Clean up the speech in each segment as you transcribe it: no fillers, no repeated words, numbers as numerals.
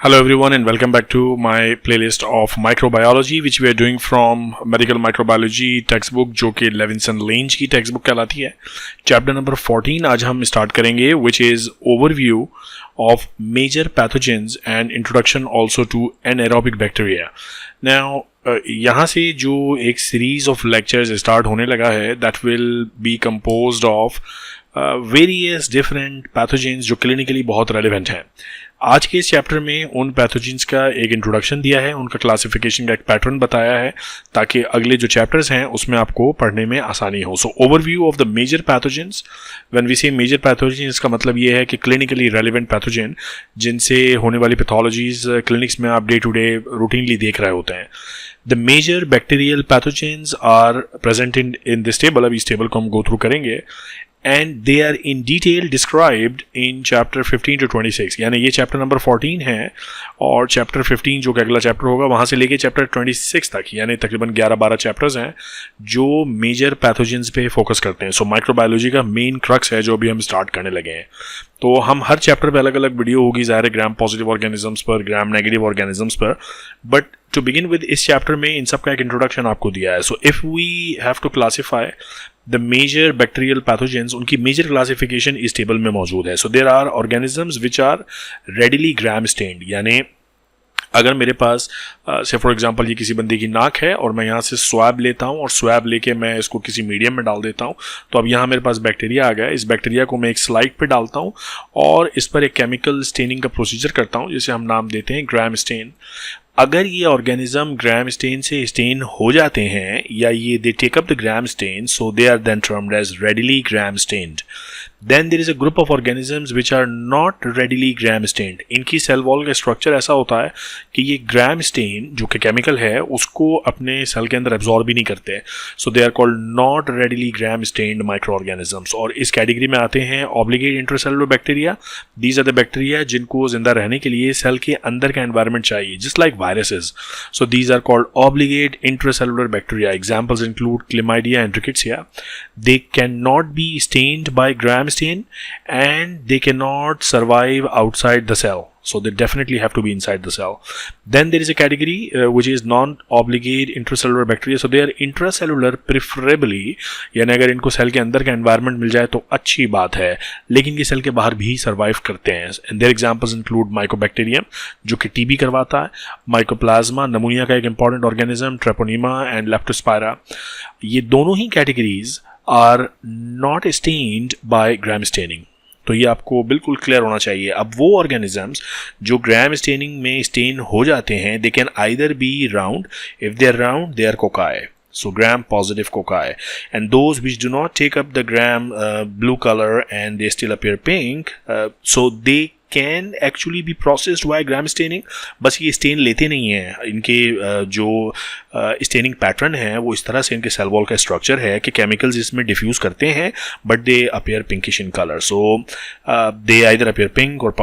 Hello everyone and welcome back to my playlist of microbiology which we are doing from medical microbiology textbook जो कि Levinson length की text book कहलाती है. Chapter number 14 आज हम start करेंगे which is overview of major pathogens and introduction also to anaerobic bacteria. Now यहाँ से जो एक सीरीज ऑफ लेक्चर्स स्टार्ट होने लगा है that will be composed of various different pathogens जो क्लिनिकली बहुत रेलिवेंट हैं. आज के इस चैप्टर में उन पैथोजेंस का एक इंट्रोडक्शन दिया है, उनका क्लासिफिकेशन का एक पैटर्न बताया है ताकि अगले जो चैप्टर्स हैं उसमें आपको पढ़ने में आसानी हो. So overview of the major pathogens. When we say major pathogens का मतलब ये है कि क्लिनिकली रेलिवेंट पैथोजेन जिनसे होने वाली पैथोलॉजीज क्लिनिक्स में आप डे टू डे रूटीनली देख रहे होते हैं. The major bacterial pathogens are present in this table. अभी इस टेबल को हम गो थ्रू करेंगे and they are in detail described in chapter 15 to 26. यानी ये चैप्टर नंबर 14 है और चैप्टर 15 जो कि अगला चैप्टर होगा वहाँ से लेके चैप्टर 26 तक यानी तकरीबन 11-12 चैप्टर्स हैं जो मेजर पैथोजेंस पे फोकस करते हैं. सो माइक्रोबायोलॉजी का मेन क्रक्स है जो अभी हम स्टार्ट करने लगे हैं. तो हम हर चैप्टर पे अलग अलग वीडियो होगी ज़ाहिर है ग्राम पॉजिटिव ऑर्गेनिजम्स पर, ग्राम नेगेटिव ऑर्गेनिजम्स पर. बट टू बिगिन विद इस चैप्टर में इन सब का एक इंट्रोडक्शन आपको दिया है. So if we have to classify the major bacterial pathogens, उनकी मेजर क्लासिफिकेशन इस टेबल में मौजूद है. So there are organisms which are readily gram stained. यानी अगर मेरे पास से फॉर एग्जांपल ये किसी बंदे की नाक है और मैं यहाँ से स्वैब लेता हूँ और स्वैब लेके मैं इसको किसी मीडियम में डाल देता हूँ तो अब यहाँ मेरे पास बैक्टीरिया आ गया. इस बैक्टीरिया को मैं एक स्लाइड पे डालता हूँ और इस पर एक केमिकल स्टेनिंग का प्रोसीजर करता हूँ जिसे हम नाम देते हैं ग्राम स्टेन. अगर ये ऑर्गेनिज्म ग्राम स्टेन से स्टेन हो जाते हैं या ये they take up the gram stain so they are then termed as readily gram stained. Then there is a group of organisms which are not readily gram stained. इनकी cell wall का structure ऐसा होता है कि ये ग्राम stand जो कि chemical है उसको अपने सेल के अंदर एब्जॉर्ब भी नहीं करते. So they are called not readily gram stained micro organisms. और इस कैटेगरी में आते हैं obligate intracellular bacteria. These are the bacteria जिनको जिंदा रहने के लिए सेल के अंदर का एनवायरनमेंट चाहिए just like viruses. So these are called obligate intracellular bacteria. Examples include chlamydia and rickettsia. They can not be stained by gram stain and they cannot survive outside the cell, so they definitely have to be inside the cell. Then there is a category which is non-obligate intracellular bacteria. So they are intracellular preferably, यानी अगर इनको cell के अंदर का environment मिल जाए तो अच्छी बात है, लेकिन ये सेल के बाहर भी सर्वाइव करते हैं. And their examples include mycobacterium जो कि टीबी करवाता है, माइकोप्लाज्मा नमूनिया का एक important organism, treponema and leptospira. ये दोनों ही categories are not stained by gram staining. तो ये आपको बिल्कुल क्लियर होना चाहिए. अब वो ऑर्गेनिजम्स जो ग्राम स्टेनिंग में स्टेन हो जाते हैं they can either be round. If they are round they are cocci. So gram positive cocci, and those which do not take up the gram blue color and they still appear pink, so they can actually be processed by gram staining. बस ये stand लेते नहीं हैं. इनके जो staining pattern है वो इस तरह से इनके सेल वॉल का स्ट्रक्चर है कि केमिकल्स इसमें डिफ्यूज करते हैं but they appear pinkish in colour. So they either appear pink और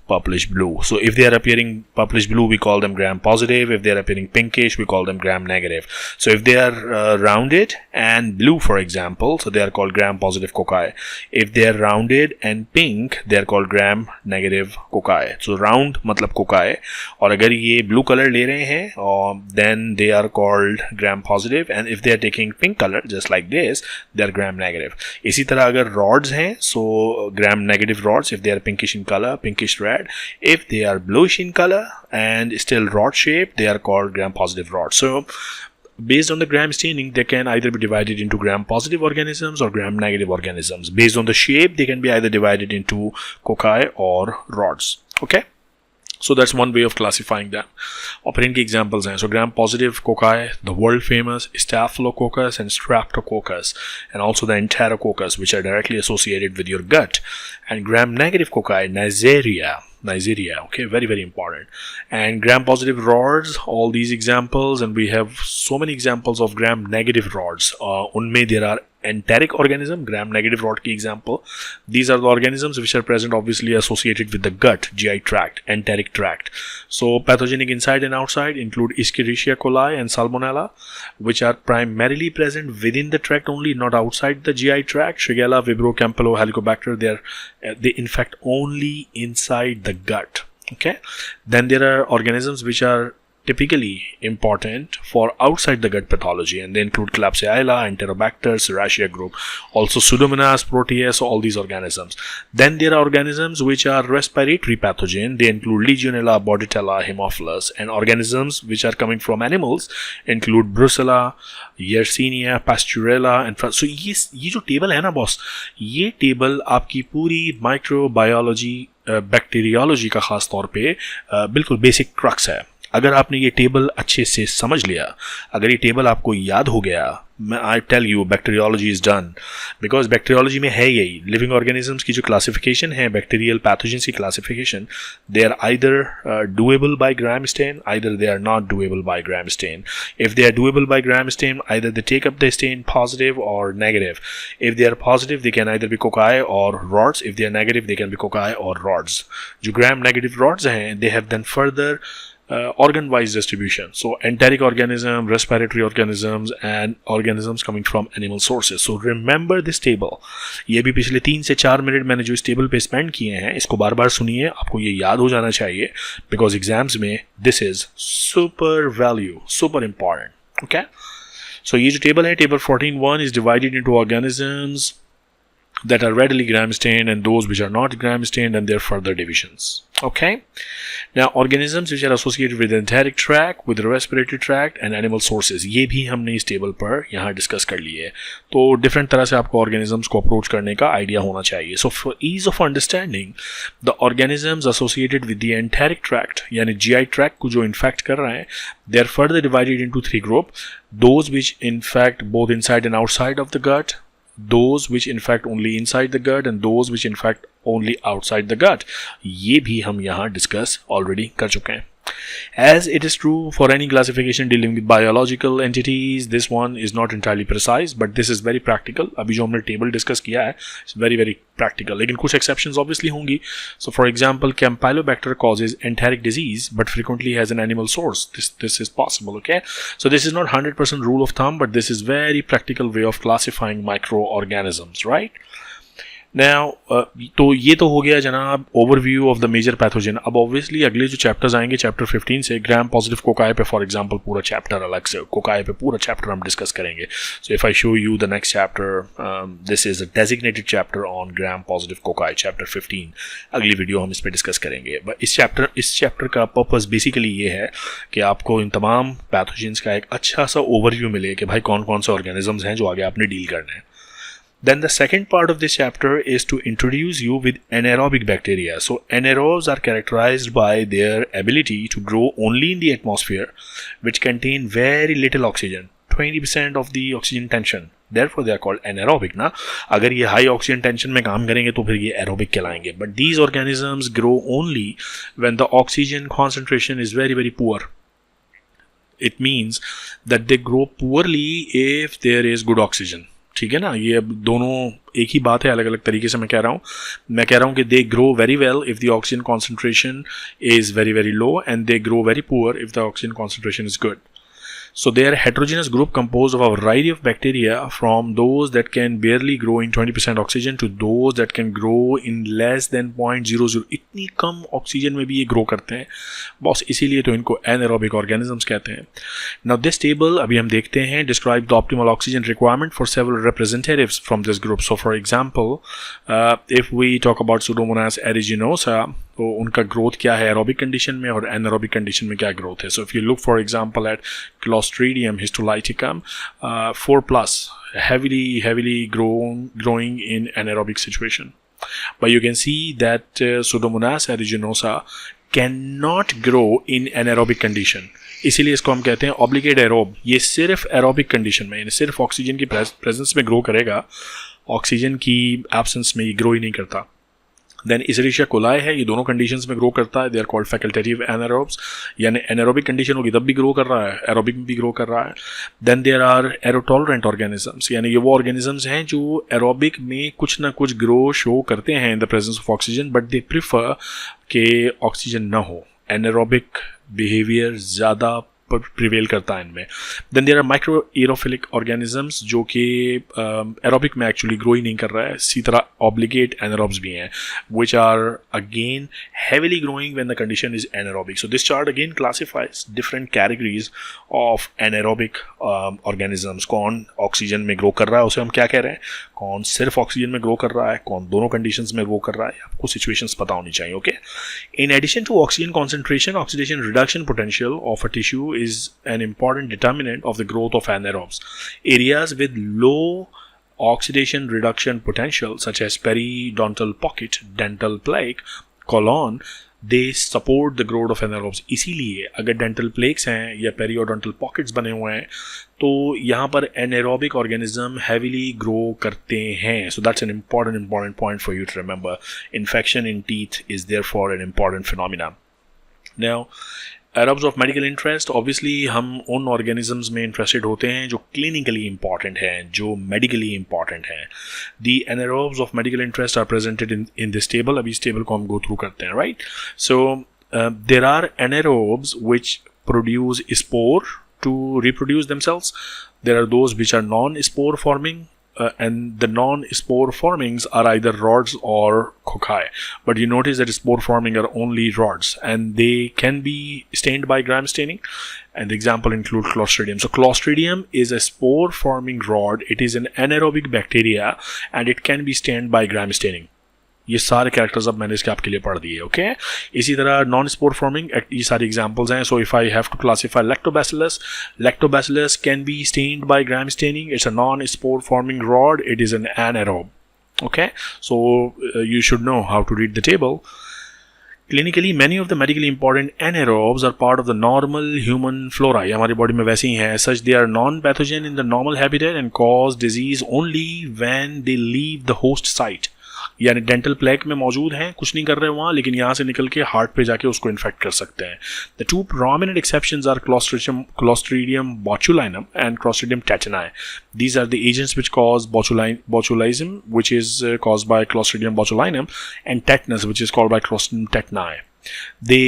purplish blue. So if they are appearing purplish blue we call them gram positive. If they are appearing pinkish we call them gram negative. So if they are rounded and blue for example, so they are called gram positive cocci. If they are rounded and pink they are called gram negative cocci. So round मतलब cocci और अगर ये blue color ले रहे हैं then they are called gram positive, and if they are taking pink color just like this they are gram negative. इसी तरह अगर rods हैं so gram negative rods if they are pinkish in color, pinkish red. If they are bluish in color and still rod shaped they are called gram positive rods. So based on the gram staining they can either be divided into gram positive organisms or gram negative organisms. Based on the shape they can be either divided into cocci or rods. Okay, so that's one way of classifying them. और फिर इनके examples हैं. So gram positive cocci, the world famous Staphylococcus and Streptococcus, and also the Enterococcus which are directly associated with your gut. And gram negative cocci, Neisseria, okay, very very important. And gram positive rods, all these examples, and we have so many examples of gram negative rods. Unme there are enteric organism, gram negative rod की example. These are the organisms which are present obviously associated with the gut, GI tract, enteric tract. So pathogenic inside and outside include Escherichia coli and Salmonella, which are primarily present within the tract only, not outside the GI tract. Shigella, Vibrio, Campylobacter, Helicobacter, they infect only inside the gut. Okay, then there are organisms which are typically important for outside the gut pathology, and they include Klebsiella, Enterobacter, Serratia group, also Pseudomonas, Proteus, all these organisms. Then there are organisms which are respiratory pathogen. They include Legionella, Bordetella, Haemophilus, and organisms which are coming from animals include Brucella, Yersinia, Pasturella, and so ये जो table है ना boss, ये table आपकी पूरी microbiology bacteriology का खास तौर पे बिल्कुल बेसिक क्रक्स है. अगर आपने ये टेबल अच्छे से समझ लिया, अगर ये टेबल आपको याद हो गया, I tell you bacteriology is done. Because bacteriology में है यही, लिविंग ऑर्गेनिजम्स की जो क्लासिफिकेशन है, बैक्टीरियल पैथोजेंस की classification, they are either doable by gram stain, either they are not doable by gram stain. If they are doable by gram stain, either they take up the stain positive और negative. If they are positive, they can either be cocci और rods. If they are negative, they can be cocci और rods. जो gram negative rods हैं, they have then further organ-wise distribution. So enteric organism, respiratory organisms, and organisms coming from animal sources. So remember this table. ये भी पिछले 3 से 4 minute मैंने जो इस टेबल पे स्पेंड किए हैं, इसको बार बार सुनिए, आपको ये याद हो जाना चाहिए, बिकॉज एग्जाम्स में this is super value, super important. Okay, so ये जो टेबल है, table 14.1 is divided into organisms that are readily gram-stained and those which are not gram-stained, and their further divisions. Okay, now organisms which are associated with the enteric tract, with the respiratory tract and animal sources, ये भी हमने इस table पर यहाँ discuss कर लिए है. तो डिफरेंट तरह से आपको organisms को अप्रोच करने का आइडिया होना चाहिए. So for ease of understanding, the organisms associated with the enteric tract यानी GI tract को जो infect कर रहे हैं, they are further divided into 3 groups. Those which infect both inside and outside of the gut, those which infect only inside the gut, and those which infect only outside the gut. ये भी हम यहाँ discuss already कर चुके हैं. As it is true for any classification dealing with biological entities, this one is not entirely precise, but this is very practical. अभी जो हमने टेबल डिस्कस किया है, it's very very practical. लेकिन कुछ exceptions obviously होंगी. So for example, Campylobacter causes enteric disease, but frequently has an animal source. This is possible, okay? So this is not 100% rule of thumb, but this is very practical way of classifying microorganisms, right? Now, तो ये तो हो गया जनाब overview of the major pathogen. अब obviously अगले जो chapters आएंगे चैप्टर 15 से, ग्राम पॉजिटिव कोकाई पे फॉर एग्जांपल पूरा चैप्टर अलग से, कोकाई पे पूरा चैप्टर हम डिस्कस करेंगे. So if I show you the next chapter, this is a designated chapter on gram positive cocci, chapter 15. अगली वीडियो हम इस पर डिस्कस करेंगे. बट इस चैप्टर का पर्पस बेसिकली ये है कि आपको इन तमाम पैथोजेंस का एक अच्छा सा ओवरव्यू मिले कि भाई कौन कौन से ऑर्गेनिजम्स हैं जो आगे आपने डील करना है. Then the second part of this chapter is to introduce you with anaerobic bacteria. So anaerobes are characterized by their ability to grow only in the atmosphere, which contain very little oxygen, 20% of the oxygen tension. Therefore they are called anaerobic. ना अगर ये high oxygen tension में काम करेंगे तो फिर ये aerobic कहलाएंगे. But these organisms grow only when the oxygen concentration is very very poor. It means that they grow poorly if there is good oxygen. ठीक है ना, ये अब दोनों एक ही बात है, अलग अलग तरीके से मैं कह रहा हूँ कि they grow very well if the oxygen concentration is very very low, and they grow very poor if the oxygen concentration is good. So they are a heterogeneous group composed of a variety of bacteria, from those that can barely grow in 20% oxygen to those that can grow in less than 0.00. इतनी कम oxygen में भी ये grow करते हैं boss, इसीलिए तो इनको anaerobic organisms कहते हैं. Now this table अभी हम देखते हैं describe the optimal oxygen requirement for several representatives from this group. So for example, if we talk about Pseudomonas aeruginosa, तो उनका ग्रोथ क्या है एरोबिक कंडीशन में और एनारोबिक कंडीशन में क्या ग्रोथ है. So if you look for example at clostridium histolyticum 4+, heavily growing in anaerobic situation, but you can see that Pseudomonas aeruginosa cannot grow in anaerobic condition. इसीलिए इसको हम कहते हैं ऑब्लिगेट एरोब. ये सिर्फ एरोबिक कंडीशन में, यानी सिर्फ ऑक्सीजन की प्रेजेंस में ग्रो करेगा, ऑक्सीजन की एब्सेंस में ये ग्रो ही नहीं करता. देन इसेरिशिया कोलाई है, ये दोनों कंडीशंस में ग्रो करता है. They are called facultative anaerobes, यानी एनारोबिक कंडीशन होगी तब भी ग्रो कर रहा है, एरोबिक में भी ग्रो कर रहा है. देन देयर आर एरोटॉलरेंट ऑर्गेनिजम्स, यानी ये वो ऑर्गेनिजम्स हैं जो एरोबिक में कुछ ना कुछ ग्रो शो करते हैं in the presence of oxygen, but they prefer कि ऑक्सीजन ना हो. एनारोबिक बिहेवियर ज़्यादा प्रिवेल करता है इनमें. Then there are microaerophilic organisms जो कि एरोबिक में एक्चुअली ग्रो ही नहीं कर रहा है. इसी तरह ऑब्लिगेट एनारोब्स भी हैं which are again heavily growing when the condition is anaerobic. So this chart again classifies different categories of anaerobic organisms. कौन ऑक्सीजन में ग्रो कर रहा है उसे हम क्या कह रहे हैं, कौन सिर्फ ऑक्सीजन में ग्रो कर रहा है, कौन दोनों कंडीशंस में ग्रो कर रहा है. आपको सिचुएशंस पता होनी चाहिए. Okay. In addition to oxygen concentration, oxidation reduction potential of a tissue is an important determinant of the growth of anaerobes. Areas with low oxidation reduction potential such as periodontal pocket, dental plaque, colon, they support the growth of anaerobes. इसीलिए अगर dental plaques हैं या periodontal pockets बने हुए हैं तो यहाँ पर anaerobic organism heavily grow करते हैं. So that's an important point for you to remember. Infection in teeth is therefore an important phenomena. Now, aerobes of medical interest, obviously हम उन ऑर्गेनिजम्स में इंटरेस्टेड होते हैं जो क्लिनिकली इंपॉर्टेंट हैं, जो मेडिकली इंपॉर्टेंट हैं. The anaerobes of medical interest are presented in this table. अभी इस टेबल को हम गो थ्रू करते हैं. Right. So there are anaerobes which produce spore to reproduce themselves. There are those which are non spore forming. And the non-spore formings are either rods or cocci. But you notice that spore forming are only rods and they can be stained by gram staining. And the example include Clostridium. So Clostridium is a spore forming rod. It is an anaerobic bacteria and it can be stained by gram staining. ये सारे characters अब मैंने इसके आपके लिए पढ़ दिए. Okay. इसी तरह नॉन स्पोर फॉर्मिंग, ये सारी एग्जांपल्स हैं. So if I have to classify lactobacillus can be stained by gram staining. It's a non spore forming rod. It is an anaerobe. Okay. So you should know how to read the table. Clinically, many of the medically important anaerobes are part of the normal human flora. ये हमारी body में वैसे ही हैं. Such they are non-pathogen in the normal habitat and cause disease only when they leave the host site. यानी dental plaque में मौजूद हैं, कुछ नहीं कर रहे वहाँ, लेकिन यहाँ से निकल के हार्ट पे जाके उसको इन्फेक्ट कर सकते हैं. The two prominent exceptions are clostridium botulinum and clostridium tetani. These are the agents which cause botulism, which is caused by Clostridium botulinum, and tetanus, which is caused by Clostridium tetani. They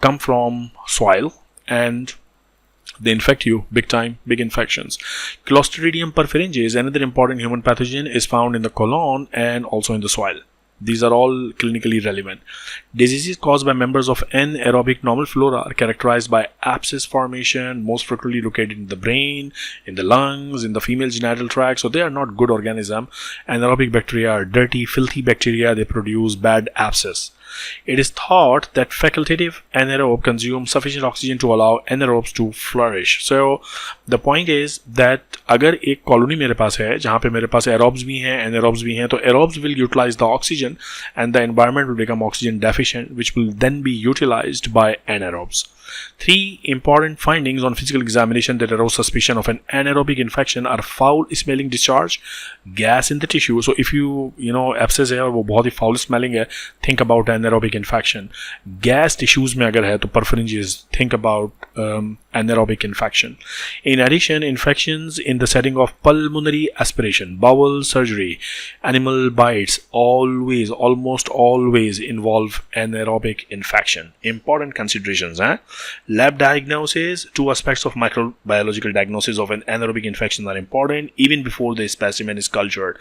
come from soil and they infect you big time, big infections. Clostridium perfringens, another important human pathogen, is found in the colon and also in the soil. These are all clinically relevant. Diseases caused by members of anaerobic normal flora are characterized by abscess formation, most frequently located in the brain, in the lungs, in the female genital tract. So they are not good organism. Anaerobic bacteria are dirty, filthy bacteria. They produce bad abscess. It is thought that facultative anaerobe consume sufficient oxygen to allow anaerobes to flourish. So the point is that अगर एक colony मेरे पास है जहाँ पे मेरे पास aerobes भी हैं, anaerobes भी हैं, तो aerobes will utilize the oxygen and the environment will become oxygen deficient, which will then be utilized by anaerobes. 3 important findings on physical examination that arouse suspicion of an anaerobic infection are foul smelling discharge, gas in the tissue. So if you know abscess है और वो बहुत ही foul smelling है, think about anaerobic infection. Gas tissues में अगर है तो perfringes, think about anaerobic infection. In addition, infections in the setting of pulmonary aspiration, bowel surgery, animal bites almost always involve anaerobic infection. Important considerations. Lab diagnosis, 2 aspects of microbiological diagnosis of an anaerobic infection are important even before the specimen is cultured.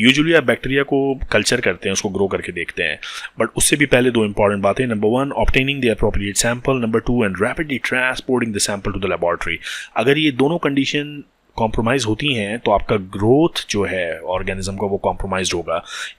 Usually आप bacteria को culture करते हैं, उसको grow करके देखते हैं, but उससे भी पहले 2 इंपॉर्टेंट बातें. Number 1, obtaining the appropriate sample. Number 2, and rapidly transporting the sample to the laboratory. अगर ये दोनों कंडीशन कॉम्प्रोमाइज़ होती हैं तो आपका ग्रोथ जो है ऑर्गेनिज्म का वो कॉम्प्रोमाइज होगा.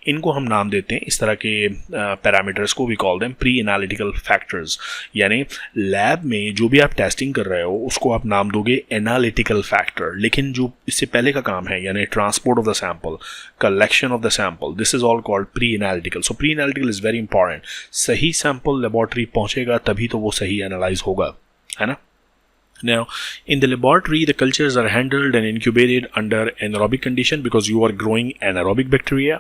इनको हम नाम देते हैं, इस तरह के पैरामीटर्स को we call them pre analytical factors. यानी लैब में जो भी आप टेस्टिंग कर रहे हो उसको आप नाम दोगे एनालिटिकल फैक्टर, लेकिन जो इससे पहले का काम है यानी transport of the sample, collection of the sample, this is all called pre analytical. So pre analytical is very important. सही सैंपल लेबॉर्ट्री पहुँचेगा तभी तो वो सही एनालाइज होगा, है ना. Now, in the laboratory, the cultures are handled and incubated under anaerobic condition because you are growing anaerobic bacteria.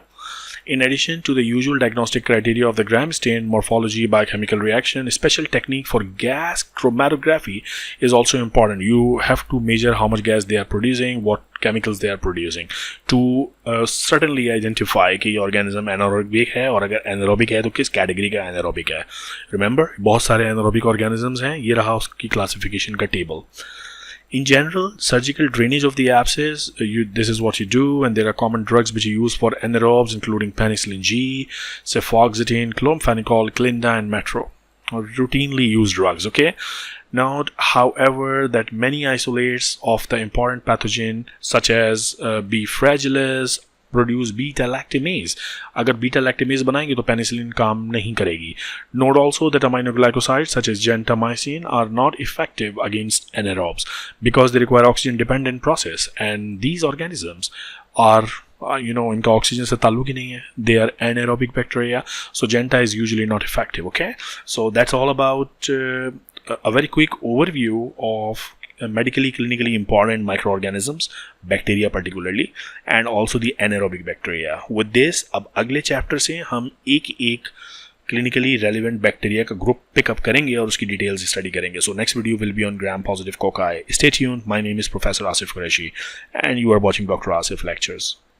In addition to the usual diagnostic criteria of the Gram-Stain, morphology, biochemical reaction, a special technique for gas chromatography is also important. You have to measure how much gas they are producing, what chemicals they are producing, to certainly identify कि ये organism anaerobic है, और अगर anaerobic है तो किस category का anaerobic है. Remember, बहुत सारे anaerobic organisms हैं, ये रहा उसकी classification का table. In general, surgical drainage of the abscess, this is what you do, and there are common drugs which you use for anaerobes, including penicillin G, cefoxitin, chlorphenicol, Clinda, and Metro, or routinely used drugs. Okay. Note, however, that many isolates of the important pathogen, such as B. fragilis, produce beta-lactamase. अगर beta-lactamase बनाएंगे तो penicillin काम नहीं करेगी. Note also that aminoglycosides such as gentamicin are not effective against anaerobes because they require oxygen-dependent process, and these organisms are इनका oxygen से ताल्लुक ही नहीं है. They are anaerobic bacteria, so Genta is usually not effective. Okay, so that's all about a very quick overview of medically clinically important microorganisms, bacteria particularly, and also the anaerobic bacteria. With this, अब अगले chapter से हम एक clinically relevant bacteria का group pick up करेंगे और उसकी details study करेंगे. So next video will be on gram-positive cocci. Stay tuned. My name is Professor Asif Qureshi and you are watching Dr. Asif Lectures.